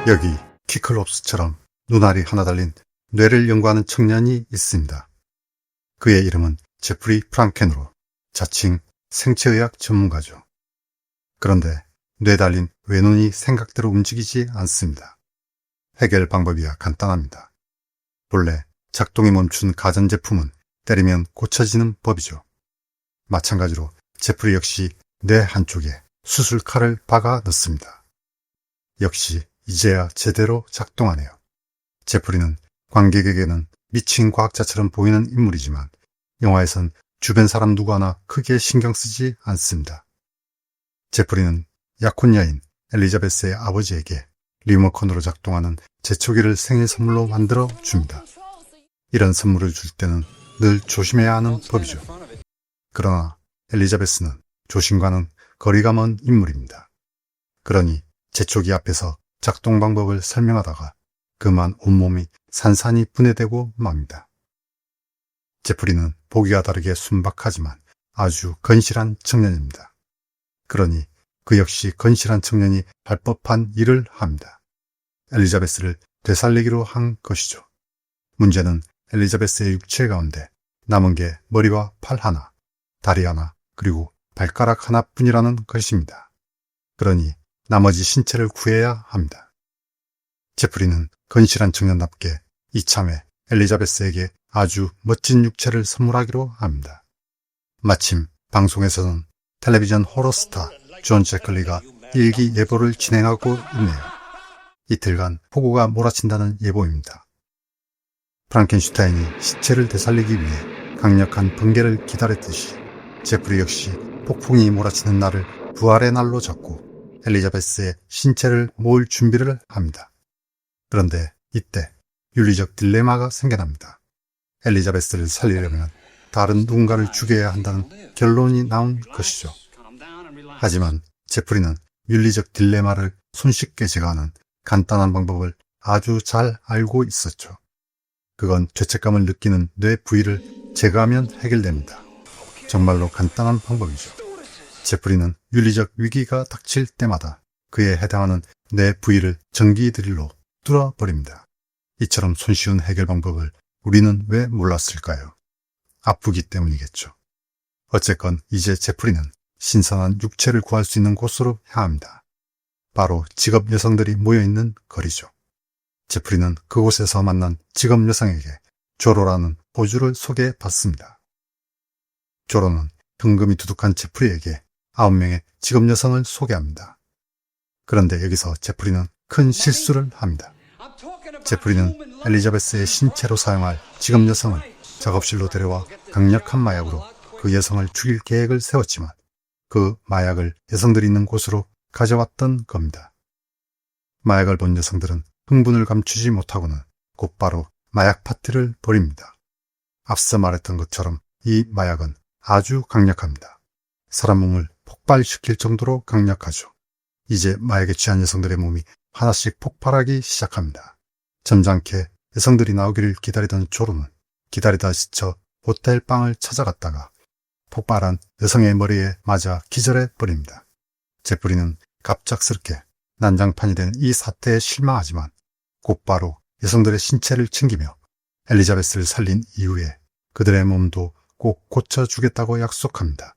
여기 키클롭스처럼 눈알이 하나 달린 뇌를 연구하는 청년이 있습니다. 그의 이름은 제프리 프랑켄으로 자칭 생체의학 전문가죠. 그런데 뇌 달린 외눈이 생각대로 움직이지 않습니다. 해결 방법이야 간단합니다. 본래 작동이 멈춘 가전제품은 때리면 고쳐지는 법이죠. 마찬가지로 제프리 역시 뇌 한쪽에 수술칼을 박아 넣습니다. 역시 이제야 제대로 작동하네요. 제프리는 관객에게는 미친 과학자처럼 보이는 인물이지만 영화에선 주변 사람 누구 하나 크게 신경 쓰지 않습니다. 제프리는 약혼 여인 엘리자베스의 아버지에게 리모컨으로 작동하는 제초기를 생일 선물로 만들어 줍니다. 이런 선물을 줄 때는 늘 조심해야 하는 법이죠. 그러나 엘리자베스는 조심과는 거리가 먼 인물입니다. 그러니 제초기 앞에서 작동 방법을 설명하다가 그만 온몸이 산산이 분해되고 맙니다. 제프리는 보기와 다르게 순박하지만 아주 건실한 청년입니다. 그러니 그 역시 건실한 청년이 할 법한 일을 합니다. 엘리자베스를 되살리기로 한 것이죠. 문제는 엘리자베스의 육체 가운데 남은 게 머리와 팔 하나, 다리 하나, 그리고 발가락 하나뿐이라는 것입니다. 그러니 나머지 신체를 구해야 합니다. 제프리는 건실한 청년답게 이참에 엘리자베스에게 아주 멋진 육체를 선물하기로 합니다. 마침 방송에서는 텔레비전 호러스타 존 제클리가 일기 예보를 진행하고 있네요. 이틀간 폭우가 몰아친다는 예보입니다. 프랑켄슈타인이 시체를 되살리기 위해 강력한 번개를 기다렸듯이 제프리 역시 폭풍이 몰아치는 날을 부활의 날로 잡고 엘리자베스의 신체를 모을 준비를 합니다. 그런데 이때 윤리적 딜레마가 생겨납니다. 엘리자베스를 살리려면 다른 누군가를 죽여야 한다는 결론이 나온 것이죠. 하지만 제프리는 윤리적 딜레마를 손쉽게 제거하는 간단한 방법을 아주 잘 알고 있었죠. 그건 죄책감을 느끼는 뇌 부위를 제거하면 해결됩니다. 정말로 간단한 방법이죠. 제프리는 윤리적 위기가 닥칠 때마다 그에 해당하는 뇌 부위를 전기 드릴로 뚫어버립니다. 이처럼 손쉬운 해결 방법을 우리는 왜 몰랐을까요? 아프기 때문이겠죠. 어쨌건 이제 제프리는 신선한 육체를 구할 수 있는 곳으로 향합니다. 바로 직업 여성들이 모여있는 거리죠. 제프리는 그곳에서 만난 직업 여성에게 조로라는 포주를 소개받습니다. 조로는 등금이 두둑한 제프리에게 9명의 직업 여성을 소개합니다. 그런데 여기서 제프리는 큰 실수를 합니다. 제프리는 엘리자베스의 신체로 사용할 직업 여성을 작업실로 데려와 강력한 마약으로 그 여성을 죽일 계획을 세웠지만 그 마약을 여성들이 있는 곳으로 가져왔던 겁니다. 마약을 본 여성들은 흥분을 감추지 못하고는 곧바로 마약 파티를 벌입니다. 앞서 말했던 것처럼 이 마약은 아주 강력합니다. 사람 몸을 폭발시킬 정도로 강력하죠. 이제 마약에 취한 여성들의 몸이 하나씩 폭발하기 시작합니다. 점잖게 여성들이 나오기를 기다리던 조로는 기다리다 지쳐 호텔 방을 찾아갔다가 폭발한 여성의 머리에 맞아 기절해 버립니다. 제프리는 갑작스럽게 난장판이 된 이 사태에 실망하지만 곧바로 여성들의 신체를 챙기며 엘리자베스를 살린 이후에 그들의 몸도 꼭 고쳐주겠다고 약속합니다.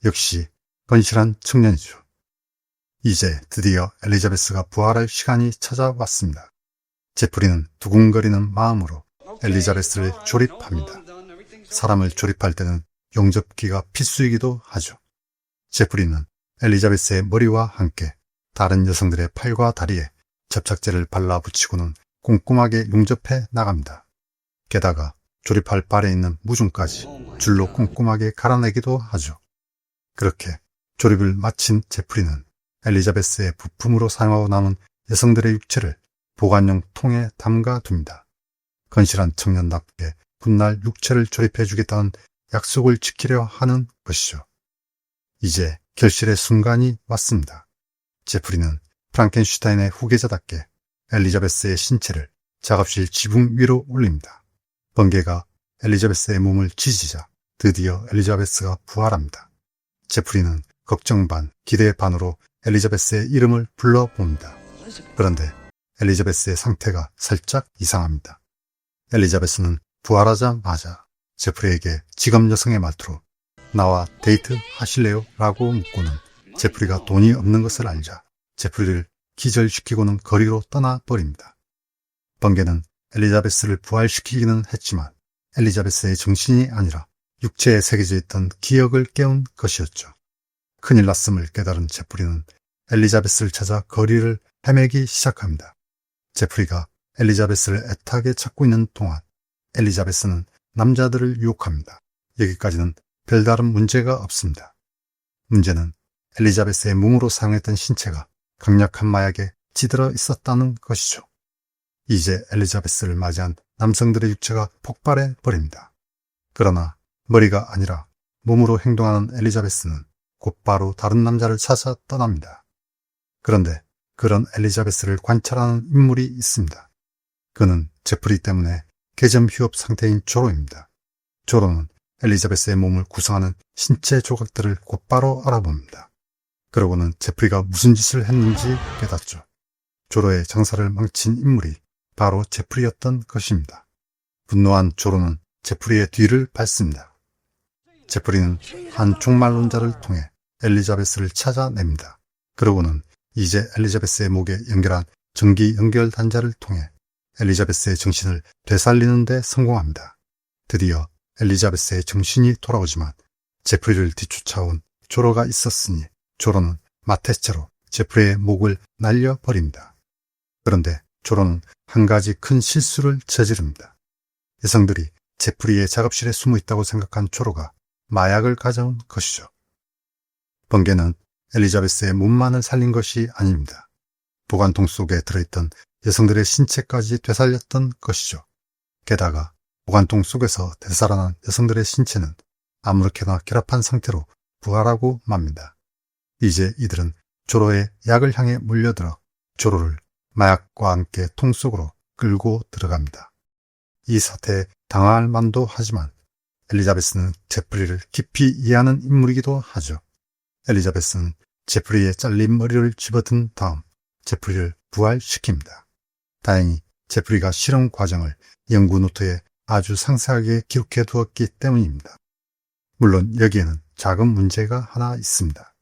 역시 건실한 청년이죠. 이제 드디어 엘리자베스가 부활할 시간이 찾아왔습니다. 제프리는 두근거리는 마음으로 엘리자베스를 조립합니다. 사람을 조립할 때는 용접기가 필수이기도 하죠. 제프리는 엘리자베스의 머리와 함께 다른 여성들의 팔과 다리에 접착제를 발라붙이고는 꼼꼼하게 용접해 나갑니다. 게다가 조립할 발에 있는 무중까지 줄로 꼼꼼하게 갈아내기도 하죠. 그렇게 조립을 마친 제프리는 엘리자베스의 부품으로 사용하고 남은 여성들의 육체를 보관용 통에 담가 둡니다. 건실한 청년답게 훗날 육체를 조립해 주겠다는 약속을 지키려 하는 것이죠. 이제 결실의 순간이 왔습니다. 제프리는 프랑켄슈타인의 후계자답게 엘리자베스의 신체를 작업실 지붕 위로 올립니다. 번개가 엘리자베스의 몸을 지지자 드디어 엘리자베스가 부활합니다. 제프리는 걱정 반 기대 반으로 엘리자베스의 이름을 불러봅니다. 그런데 엘리자베스의 상태가 살짝 이상합니다. 엘리자베스는 부활하자마자 제프리에게 직업 여성의 말투로 나와 데이트 하실래요? 라고 묻고는 제프리가 돈이 없는 것을 알자 제프리를 기절시키고는 거리로 떠나버립니다. 번개는 엘리자베스를 부활시키기는 했지만 엘리자베스의 정신이 아니라 육체에 새겨져 있던 기억을 깨운 것이었죠. 큰일 났음을 깨달은 제프리는 엘리자베스를 찾아 거리를 헤매기 시작합니다. 제프리가 엘리자베스를 애타게 찾고 있는 동안 엘리자베스는 남자들을 유혹합니다. 여기까지는 별다른 문제가 없습니다. 문제는 엘리자베스의 몸으로 사용했던 신체가 강력한 마약에 찌들어 있었다는 것이죠. 이제 엘리자베스를 맞이한 남성들의 육체가 폭발해 버립니다. 그러나 머리가 아니라 몸으로 행동하는 엘리자베스는 곧바로 다른 남자를 찾아 떠납니다. 그런데 그런 엘리자베스를 관찰하는 인물이 있습니다. 그는 제프리 때문에 개점 휴업 상태인 조로입니다. 조로는 엘리자베스의 몸을 구성하는 신체 조각들을 곧바로 알아봅니다. 그러고는 제프리가 무슨 짓을 했는지 깨닫죠. 조로의 장사를 망친 인물이 바로 제프리였던 것입니다. 분노한 조로는 제프리의 뒤를 밟습니다. 제프리는 한 종말론자를 통해 엘리자베스를 찾아냅니다. 그러고는 이제 엘리자베스의 목에 연결한 전기 연결 단자를 통해 엘리자베스의 정신을 되살리는 데 성공합니다. 드디어 엘리자베스의 정신이 돌아오지만 제프리를 뒤쫓아온 조로가 있었으니 조로는 마테체로 제프리의 목을 날려버립니다. 그런데 조로는 한 가지 큰 실수를 저지릅니다. 여성들이 제프리의 작업실에 숨어 있다고 생각한 조로가 마약을 가져온 것이죠. 번개는 엘리자베스의 몸만을 살린 것이 아닙니다. 보관통 속에 들어있던 여성들의 신체까지 되살렸던 것이죠. 게다가 보관통 속에서 되살아난 여성들의 신체는 아무렇게나 결합한 상태로 부활하고 맙니다. 이제 이들은 조로의 약을 향해 몰려들어 조로를 마약과 함께 통 속으로 끌고 들어갑니다. 이 사태에 당황할 만도 하지만 엘리자베스는 제프리를 깊이 이해하는 인물이기도 하죠. 엘리자베스는 제프리의 잘린 머리를 집어든 다음 제프리를 부활시킵니다. 다행히 제프리가 실험 과정을 연구 노트에 아주 상세하게 기록해 두었기 때문입니다. 물론 여기에는 작은 문제가 하나 있습니다.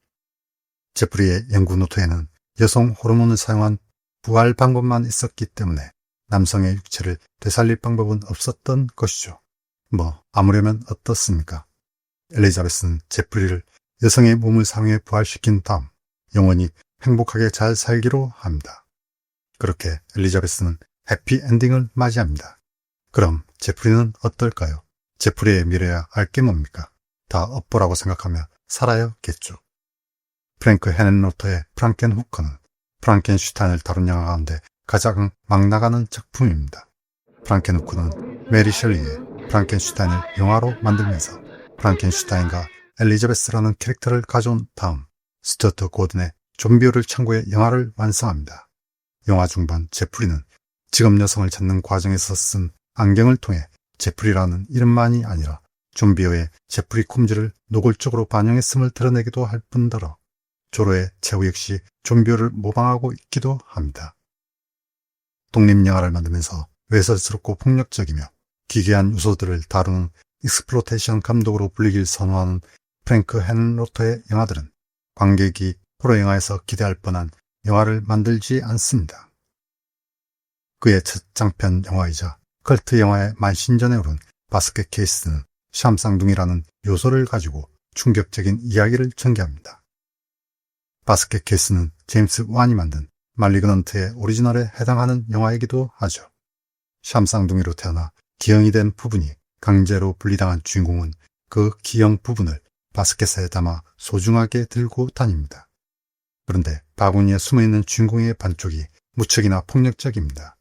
제프리의 연구 노트에는 여성 호르몬을 사용한 부활 방법만 있었기 때문에 남성의 육체를 되살릴 방법은 없었던 것이죠. 아무려면 어떻습니까? 엘리자베스는 제프리를 여성의 몸을 사용해 부활시킨 다음 영원히 행복하게 잘 살기로 합니다. 그렇게 엘리자베스는 해피엔딩을 맞이합니다. 그럼 제프리는 어떨까요? 제프리의 미래야 알게 뭡니까? 다 업보라고 생각하며 살아야겠죠. 프랭크 헤넨로터의 프랑켄후커는 프랑켄슈타인을 다룬 영화 가운데 가장 막 나가는 작품입니다. 프랑켄후커는 메리 셸리의 프랑켄슈타인을 영화로 만들면서 프랑켄슈타인과 엘리자베스라는 캐릭터를 가져온 다음 스튜어트 고든의 좀비호를 참고해 영화를 완성합니다. 영화 중반 제프리는 직업 여성을 찾는 과정에서 쓴 안경을 통해 제프리라는 이름만이 아니라 좀비호의 제프리 콤즈를 노골적으로 반영했음을 드러내기도 할 뿐더러 조로의 최후 역시 좀비호를 모방하고 있기도 합니다. 독립영화를 만들면서 외설스럽고 폭력적이며 기괴한 요소들을 다루는 익스플로테이션 감독으로 불리길 선호하는 프랭크 헤넨로터의 영화들은 관객이 호러 영화에서 기대할 뻔한 영화를 만들지 않습니다. 그의 첫 장편 영화이자 컬트 영화의 만신전에 오른 바스켓 케이스는 샴쌍둥이라는 요소를 가지고 충격적인 이야기를 전개합니다. 바스켓 케이스는 제임스 완이 만든 말리그넌트의 오리지널에 해당하는 영화이기도 하죠. 샴쌍둥이로 태어나 기형이 된 부분이 강제로 분리당한 주인공은 그 기형 부분을 바스켓에 담아 소중하게 들고 다닙니다. 그런데 바구니에 숨어있는 주인공의 반쪽이 무척이나 폭력적입니다.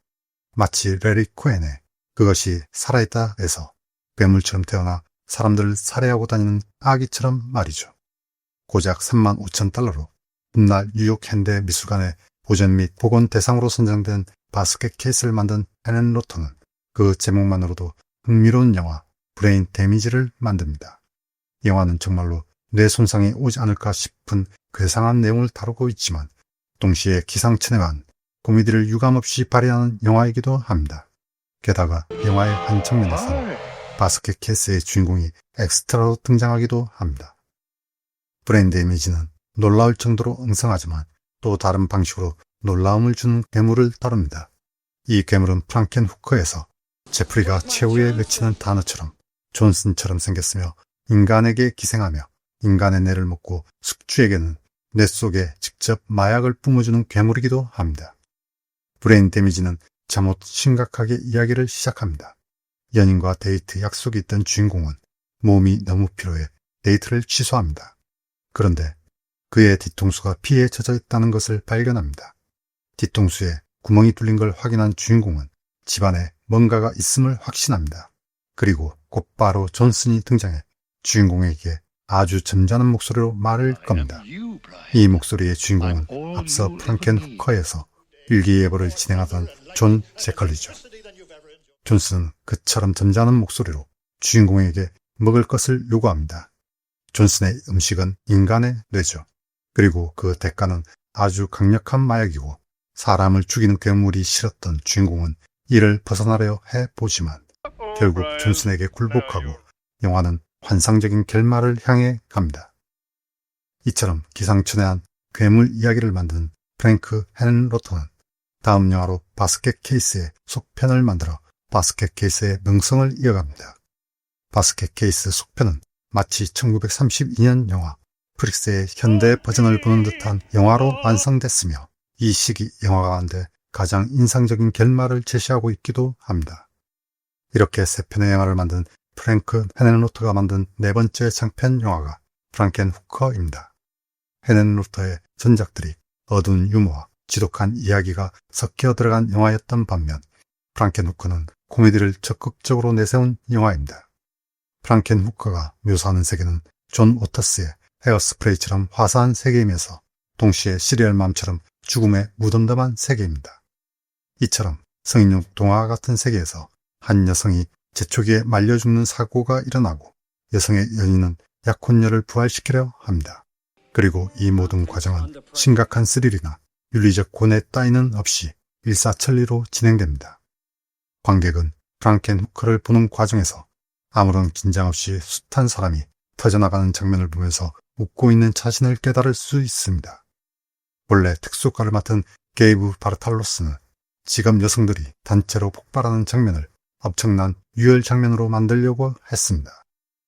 마치 레리 코엔의 그것이 살아있다에서 괴물처럼 태어나 사람들을 살해하고 다니는 아기처럼 말이죠. 고작 35,000달러로 훗날 뉴욕 현대 미술관의 보전 및 복원 대상으로 선정된 바스켓 케이스를 만든 헤넨로터는 그 제목만으로도 흥미로운 영화 브레인 데미지를 만듭니다. 영화는 정말로 뇌 손상이 오지 않을까 싶은 괴상한 내용을 다루고 있지만 동시에 기상천외한 코미디를 유감없이 발휘하는 영화이기도 합니다. 게다가 영화의 한 장면에서는 바스켓 케이스의 주인공이 엑스트라로 등장하기도 합니다. 브레인 데미지는 놀라울 정도로 엉성하지만 또 다른 방식으로 놀라움을 주는 괴물을 다룹니다. 이 괴물은 프랑켄 후커에서 제프리가 최후에 외치는 단어처럼 존슨처럼 생겼으며 인간에게 기생하며 인간의 뇌를 먹고 숙주에게는 뇌 속에 직접 마약을 뿜어주는 괴물이기도 합니다. 브레인 데미지는 잠옷 심각하게 이야기를 시작합니다. 연인과 데이트 약속이 있던 주인공은 몸이 너무 피로해 데이트를 취소합니다. 그런데 그의 뒤통수가 피에 젖어 있다는 것을 발견합니다. 뒤통수에 구멍이 뚫린 걸 확인한 주인공은 집안에 뭔가가 있음을 확신합니다. 그리고 곧바로 존슨이 등장해 주인공에게 아주 점잖은 목소리로 말을 겁니다. 이 목소리의 주인공은 앞서 프랑켄 후커에서 일기예보를 진행하던 존 제컬리죠. 존슨은 그처럼 점잖은 목소리로 주인공에게 먹을 것을 요구합니다. 존슨의 음식은 인간의 뇌죠. 그리고 그 대가는 아주 강력한 마약이고 사람을 죽이는 괴물이 싫었던 주인공은 이를 벗어나려 해보지만 결국 존슨에게 굴복하고 영화는 환상적인 결말을 향해 갑니다. 이처럼 기상천외한 괴물 이야기를 만든 프랭크 헤넨로터는 다음 영화로 바스켓 케이스의 속편을 만들어 바스켓 케이스의 명성을 이어갑니다. 바스켓 케이스 속편은 마치 1932년 영화 프릭스의 현대 버전을 보는 듯한 영화로 완성됐으며 이 시기 영화 가운데 가장 인상적인 결말을 제시하고 있기도 합니다. 이렇게 세 편의 영화를 만든 프랭크 헤넨로터가 만든 네 번째 장편 영화가 프랑켄 후커입니다. 헤넨로터의 전작들이 어두운 유머와 지독한 이야기가 섞여 들어간 영화였던 반면 프랑켄 후커는 코미디를 적극적으로 내세운 영화입니다. 프랑켄 후커가 묘사하는 세계는 존 워터스의 헤어스프레이처럼 화사한 세계이면서 동시에 시리얼맘처럼 죽음의 무덤덤한 세계입니다. 이처럼 성인용 동화 같은 세계에서 한 여성이 재초기에 말려 죽는 사고가 일어나고 여성의 연인은 약혼녀를 부활시키려 합니다. 그리고 이 모든 과정은 심각한 스릴이나 윤리적 고뇌 따위는 없이 일사천리로 진행됩니다. 관객은 프랑켄 후커를 보는 과정에서 아무런 긴장 없이 숱한 사람이 터져나가는 장면을 보면서 웃고 있는 자신을 깨달을 수 있습니다. 원래 특수효과를 맡은 게이브 바르탈로스는 지금 여성들이 단체로 폭발하는 장면을 엄청난 유혈 장면으로 만들려고 했습니다.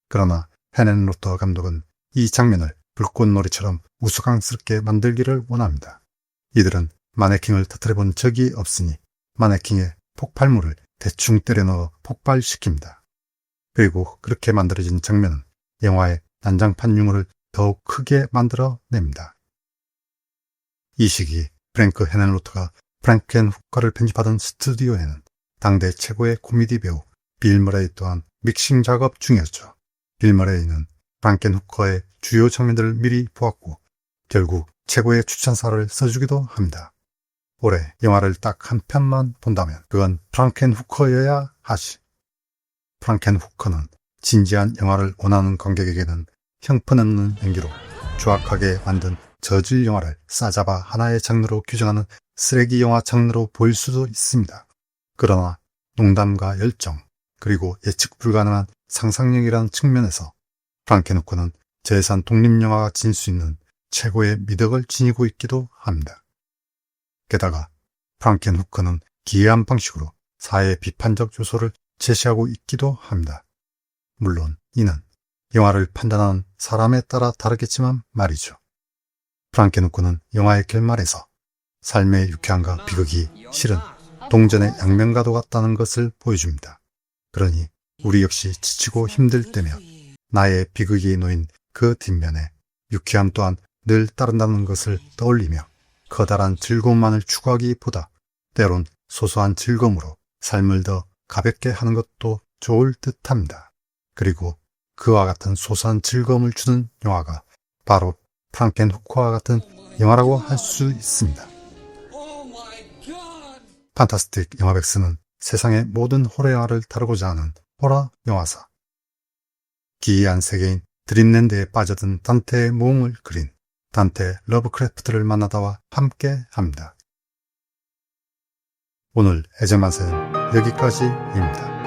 그러나 헤넨로터 감독은 이 장면을 불꽃놀이처럼 우스꽝스럽게 만들기를 원합니다. 이들은 마네킹을 터뜨려본 적이 없으니 마네킹에 폭발물을 대충 때려 넣어 폭발시킵니다. 그리고 그렇게 만들어진 장면은 영화의 난장판 유머를 더욱 크게 만들어냅니다. 이 시기 프랭크 헤넨로터가 프랑켄 후커를 편집하던 스튜디오에는 당대 최고의 코미디 배우 빌 머레이 또한 믹싱 작업 중이었죠. 빌 머레이는 프랑켄 후커의 주요 장면들을 미리 보았고 결국 최고의 추천사를 써주기도 합니다. 올해 영화를 딱 한 편만 본다면 그건 프랑켄 후커여야 하시. 프랑켄 후커는 진지한 영화를 원하는 관객에게는 형편없는 연기로 조악하게 만든 저질 영화를 싸잡아 하나의 장르로 규정하는 쓰레기 영화 장르로 보일 수도 있습니다. 그러나 농담과 열정 그리고 예측 불가능한 상상력이라는 측면에서 프랑켄 후커는 저예산 독립영화가 지닐 수 있는 최고의 미덕을 지니고 있기도 합니다. 게다가 프랑켄 후커는 기이한 방식으로 사회의 비판적 요소를 제시하고 있기도 합니다. 물론 이는 영화를 판단하는 사람에 따라 다르겠지만 말이죠. 프랑켄 후커는 영화의 결말에서 삶의 유쾌함과 비극이 실은 동전의 양면과도 같다는 것을 보여줍니다. 그러니 우리 역시 지치고 힘들 때면 나의 비극이 놓인 그 뒷면에 유쾌함 또한 늘 따른다는 것을 떠올리며 커다란 즐거움만을 추구하기보다 때론 소소한 즐거움으로 삶을 더 가볍게 하는 것도 좋을 듯합니다. 그리고 그와 같은 소소한 즐거움을 주는 영화가 바로 프랑켄 후커와 같은 영화라고 할 수 있습니다. 판타스틱 영화백스는 세상의 모든 호러 영화를 다루고자 하는 호러 영화사. 기이한 세계인 드림랜드에 빠져든 단테의 모험을 그린 단테 러브크래프트를 만나다와 함께 합니다. 오늘 애정만사는 여기까지입니다.